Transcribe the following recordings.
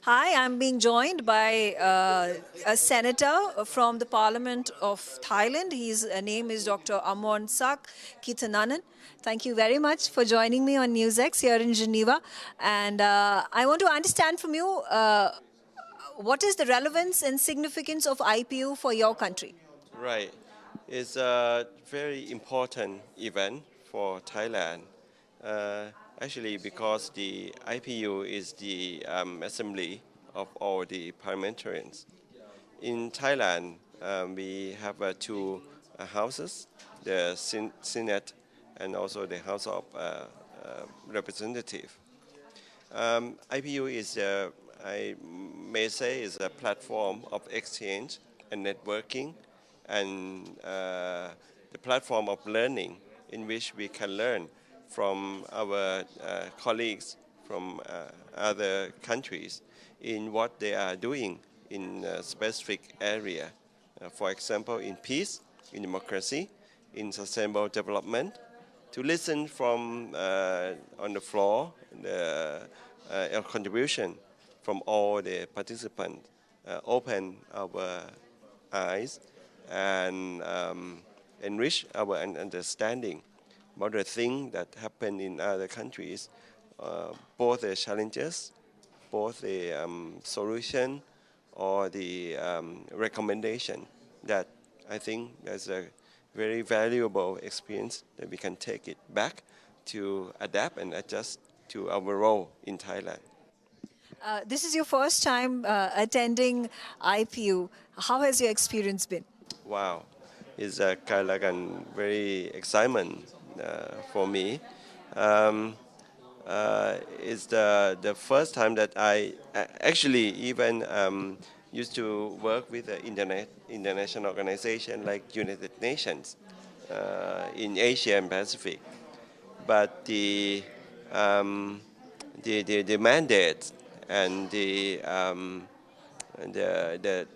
Hi, I'm being joined by a senator from the Parliament of Thailand. His name is Dr. Aman Kitanan. Thank you very much for joining me on Newsx here in Geneva. And I want to understand from you what is the relevance and significance of IPU for your country? Right. It's a very important event for Thailand. Uh, Actually, because the IPU is the assembly of all the parliamentarians. In Thailand, we have two houses, the Senate and also the House of Representative. IPU is, I may say, is a platform of exchange and networking and the platform of learning in which we can learn from our colleagues from other countries in what they are doing in a specific area. For example, in peace, in democracy, in sustainable development, to listen from on the floor a contribution from all the participants, open our eyes and enrich our understanding about the things that happen in other countries, both the challenges, both the solution or the recommendation that I think there's a very valuable experience that we can take it back to adapt and adjust to our role in Thailand. This is your first time attending IPU. How has your experience been? Wow, it's a kind of like a very excitement for me. Um, it's the first time that I actually even used to work with the international organization like United Nations in Asia and Pacific. But the mandate and the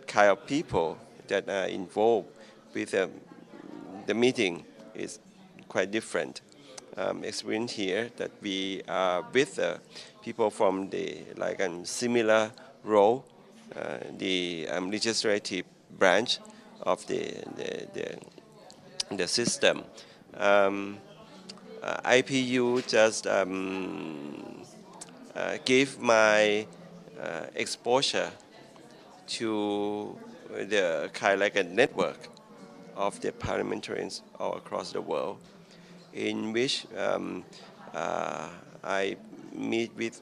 kind of people that are involved with the meeting is quite different. Experience here that we are with people from the like a similar role, the legislative branch of the system. Um, IPU just gave my exposure to the kind of like a network of the parliamentarians all across the world, in which I meet with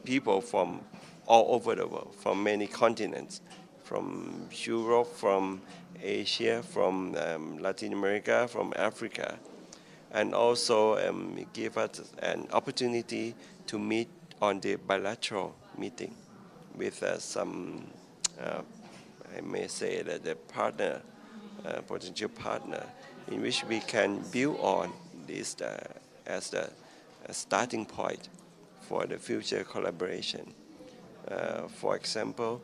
people from all over the world, from many continents, from Europe, from Asia, from Latin America, from Africa, and also give us an opportunity to meet on the bilateral meeting with some, uh, I may say that the partner, potential partner, in which we can build on this as the starting point for the future collaboration. For example,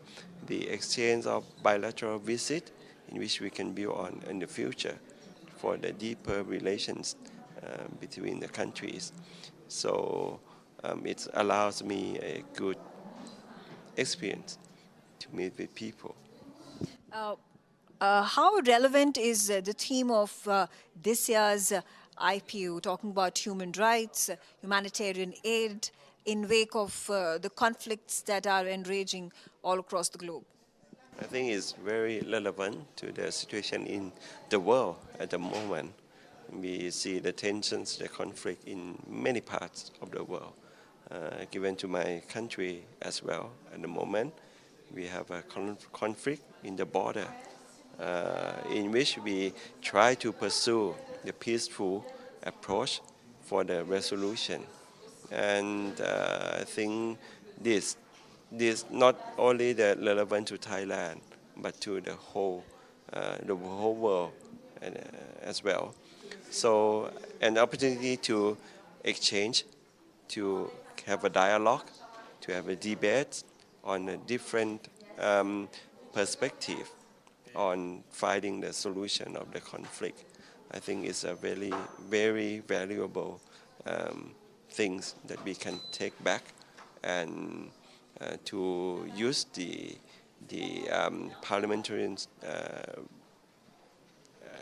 the exchange of bilateral visit in which we can build on in the future for the deeper relations between the countries. So it allows me a good experience to meet with people. Uh, how relevant is the theme of this year's IPU, talking about human rights, humanitarian aid, in wake of the conflicts that are enraging all across the globe? I think it's very relevant to the situation in the world at the moment. We see the tensions, the conflict in many parts of the world. Given to my country as well, at the moment, we have a conflict in the border in which we try to pursue the peaceful approach for the resolution. And I think this this not only the relevant to Thailand, but to the whole world as well. So an opportunity to exchange, to have a dialogue, to have a debate on a different perspective on finding the solution of the conflict. I think it's a very valuable things that we can take back and to use the parliamentarian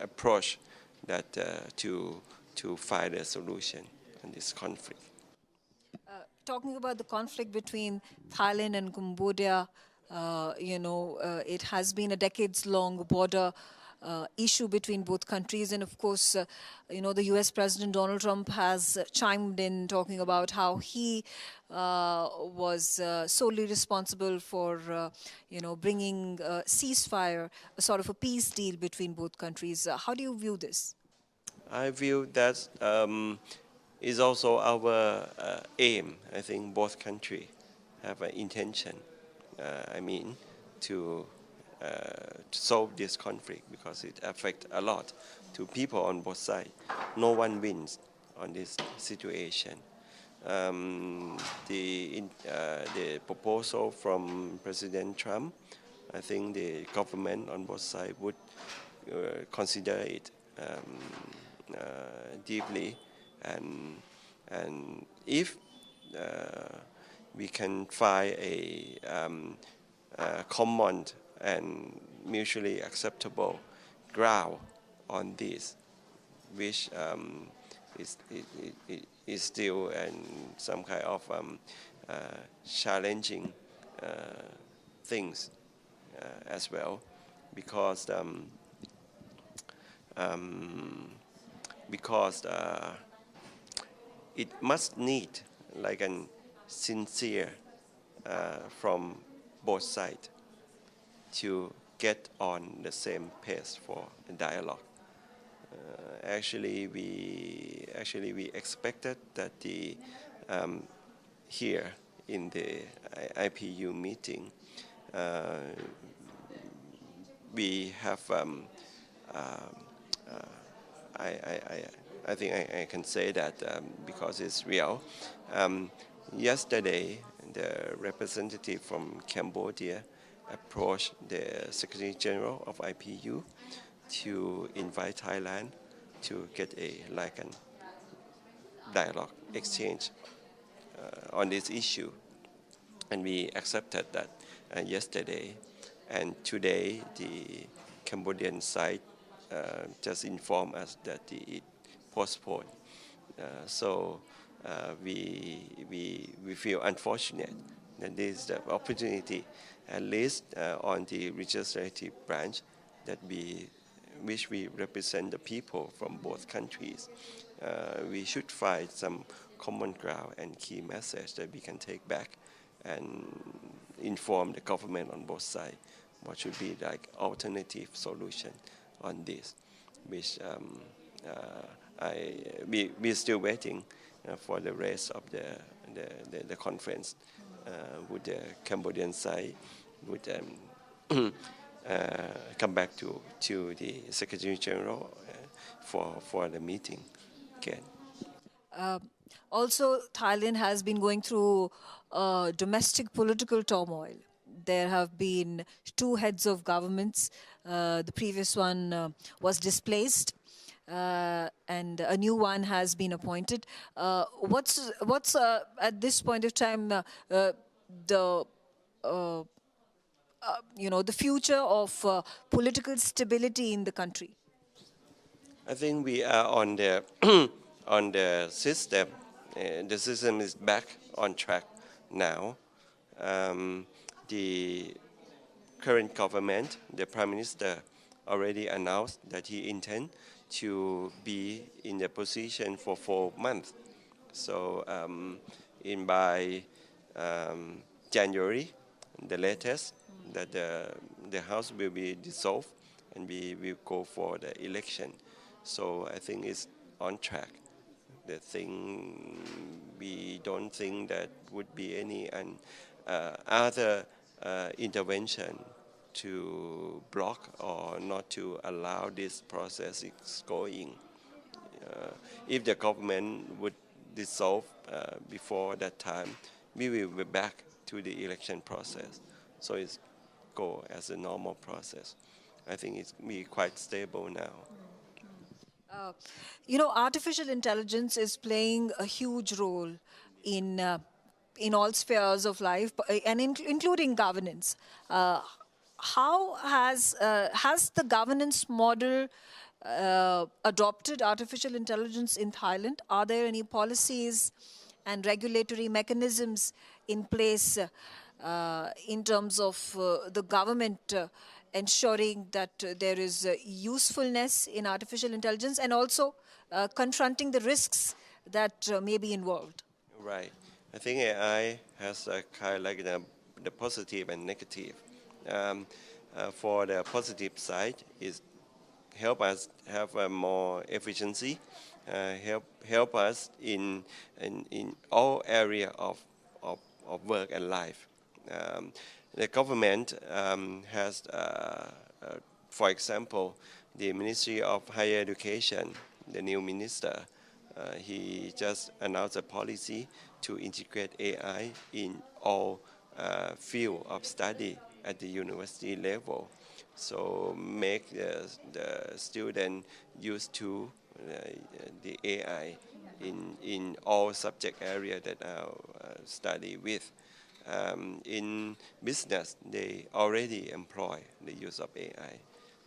approach that to find a solution on this conflict. Talking about the conflict between Thailand and Cambodia, it has been a decades-long border issue between both countries. And of course, the US President Donald Trump has chimed in talking about how he was solely responsible for, bringing a ceasefire, a sort of a peace deal between both countries. How do you view this? I view that is also our aim. I think both countries have an intention, to solve this conflict because it affects a lot to people on both sides. No one wins on this situation. The proposal from President Trump, I think the government on both sides would consider it deeply, and if we can find a common and mutually acceptable ground on this, which is still some kind of challenging things as well, because it must need like a sincere from both sides to get on the same pace for the dialogue. Actually, we expected that here in the IPU meeting, we have I think I can say that because it's real. Yesterday, the representative from Cambodia approached the Secretary General of IPU to invite Thailand to get a dialogue exchange on this issue, and we accepted that yesterday. And today, the Cambodian side just informed us that it postponed. So we feel unfortunate that this is the opportunity, at least on the legislative branch, that which we represent the people from both countries. We should find some common ground and key message that we can take back and inform the government on both sides what should be like alternative solution on this, which we're still waiting for the rest of the conference with the Cambodian side would come back to the Secretary General for the meeting again. Also, Thailand has been going through domestic political turmoil. There have been two heads of governments. The previous one was displaced, and a new one has been appointed. What's at this point of time the the future of political stability in the country? I think we are on the on the system. The system is back on track now. The current government, the Prime Minister, already announced that he intends to be in the position for 4 months. So by January, the latest, that the House will be dissolved and we will go for the election. So I think it's on track. The thing, we don't think that would be any other intervention to block or not to allow this process is going. If the government would dissolve before that time, we will be back to the election process. So it's go as a normal process. I think it's be quite stable now. Artificial intelligence is playing a huge role in in all spheres of life, and including governance. How has the governance model adopted artificial intelligence in Thailand? Are there any policies and regulatory mechanisms in place in terms of the government ensuring that there is usefulness in artificial intelligence, and also confronting the risks that may be involved? Right. I think AI has a kind of like the positive and negative. Um, for the positive side, is help us have a more efficiency, help us in all area of work and life. Um, the government has, for example, the Ministry of Higher Education, the new minister, he just announced a policy to integrate AI in all field of study at the university level. So make the student used to the AI in all subject area that I study with. In business, they already employ the use of AI.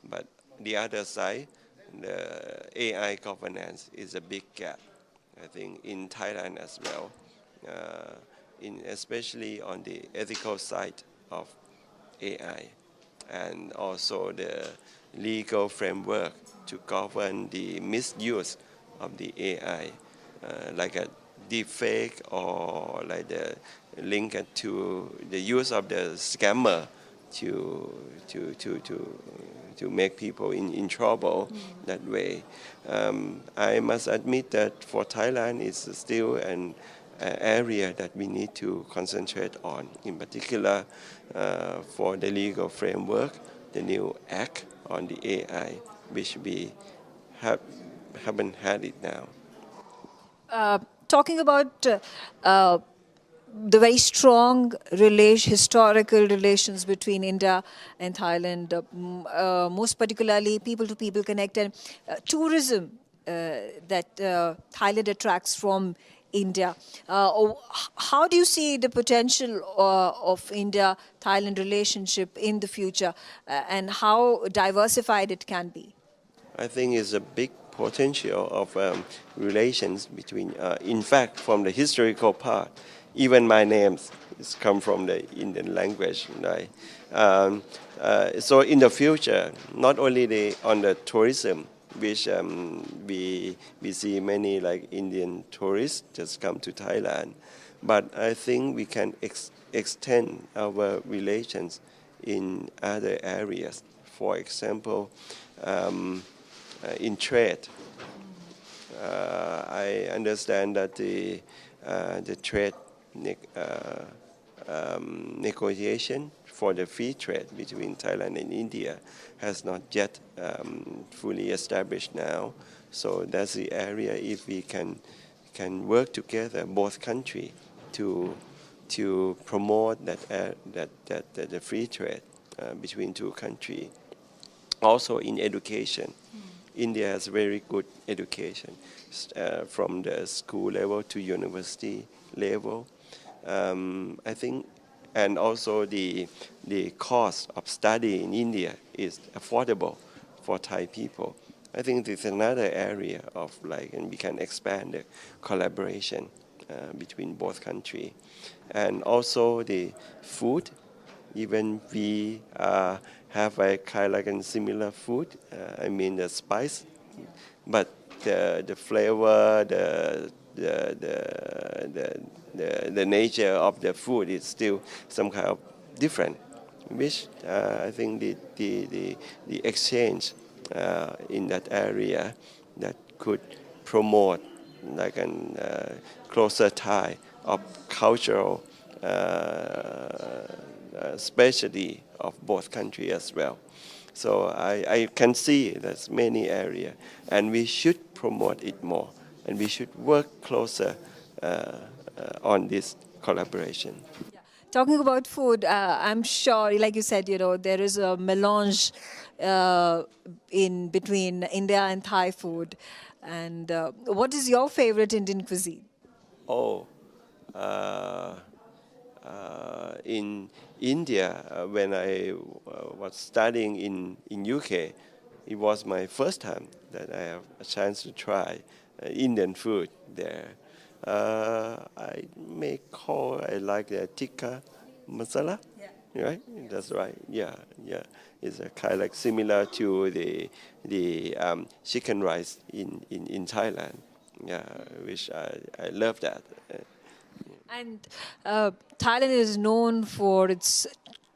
But the other side, the AI governance is a big gap, I think, in Thailand as well, especially on the ethical side of AI, and also the legal framework to govern the misuse of the AI, like a deepfake or like the link to the use of the scammer to to to to to make people in trouble that way. I must admit that for Thailand, it's still an area that we need to concentrate on, in particular for the legal framework, the new act on the AI, which we haven't had it now. Talking about the very strong historical relations between India and Thailand, most particularly people-to-people connected, tourism that Thailand attracts from India. How do you see the potential of India-Thailand relationship in the future, and how diversified it can be? I think it's a big potential of relations between, in fact, from the historical part, even my names is come from the Indian language, right? So in the future, not only on the tourism, which we see many like Indian tourists just come to Thailand, but I think we can extend our relations in other areas. For example, in trade, I understand that the trade negotiation for the free trade between Thailand and India has not yet fully established now. So that's the area if we can work together, both countries, to promote the free trade between two countries. Also in education, India has very good education from the school level to university level. I think, and also the cost of study in India is affordable for Thai people. I think this is another area of and we can expand the collaboration between both countries. And also the food, even we have a kind of a similar food, I mean the spice, but the flavor, the nature of the food is still some kind of different, which I think the exchange in that area that could promote like a closer tie of cultural specialty of both countries as well. So I can see there's many areas, and we should promote it more, and we should work closer on this collaboration. Talking about food, I'm sure, like you said, there is a melange in between India and Thai food. And what is your favorite Indian cuisine? Oh, uh, in India, when I was studying in UK, it was my first time that I have a chance to try Indian food there. I may call I like the tikka masala, right? That's right. Yeah, yeah. It's a kind of like similar to the chicken rice in Thailand. Yeah, which I love that. And Thailand is known for its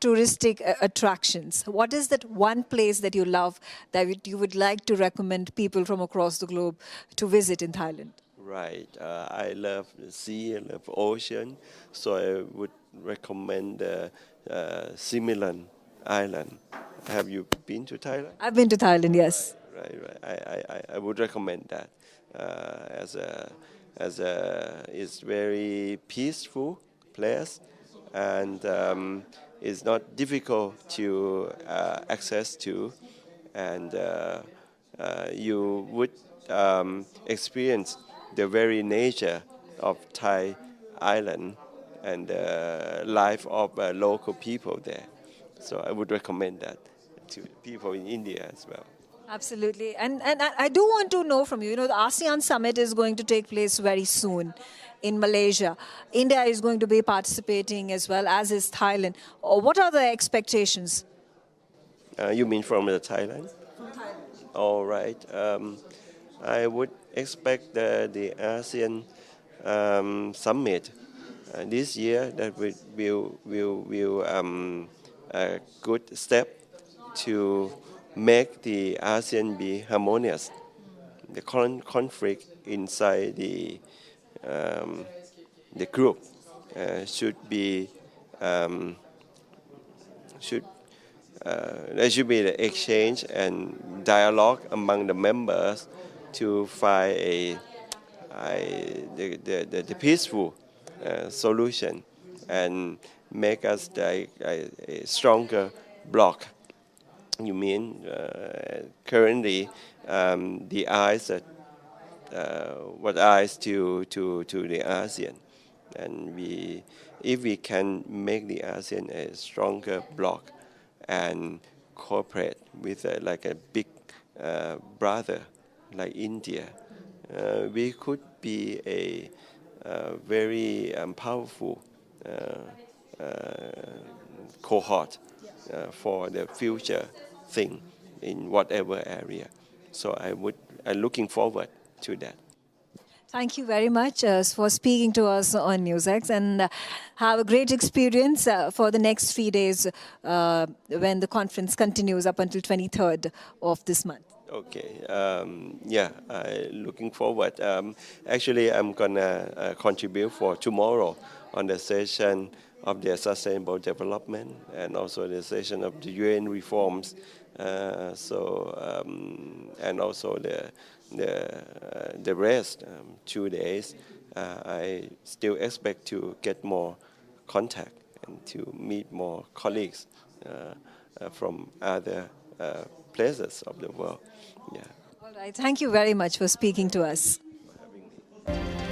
touristic attractions. What is that one place that you love that you would like to recommend people from across the globe to visit in Thailand? Right. I love the sea, I love ocean, so I would recommend Similan Island. Have you been to Thailand? I've been to Thailand, yes. Right. I would recommend that as a it's very peaceful place, and it's not difficult to access to, and you would experience the very nature of Thai island and the life of local people there. So I would recommend that to people in India as well. Absolutely. And I do want to know from you, the ASEAN summit is going to take place very soon in Malaysia. India is going to be participating as well, as is Thailand. What are the expectations? You mean from the Thailand? All right. I would expect the ASEAN summit this year that will a good step to make the ASEAN be harmonious. The current conflict inside the group should be should there should be the exchange and dialogue among the members to find the peaceful solution and make us a stronger bloc. You mean currently the eyes that what eyes to the ASEAN, and if we can make the ASEAN a stronger bloc and cooperate with like a big brother like India, we could be a very powerful cohort for the future thing in whatever area. So I'm looking forward to that. Thank you very much for speaking to us on Newsx, and have a great experience for the next 3 days when the conference continues up until 23rd of this month. Okay. Yeah, looking forward. Actually, I'm gonna contribute for tomorrow on the session of the sustainable development and also the session of the UN reforms. And also the rest 2 days. I still expect to get more contact and to meet more colleagues from other places of the world. Yeah. All right. Thank you very much for speaking to us.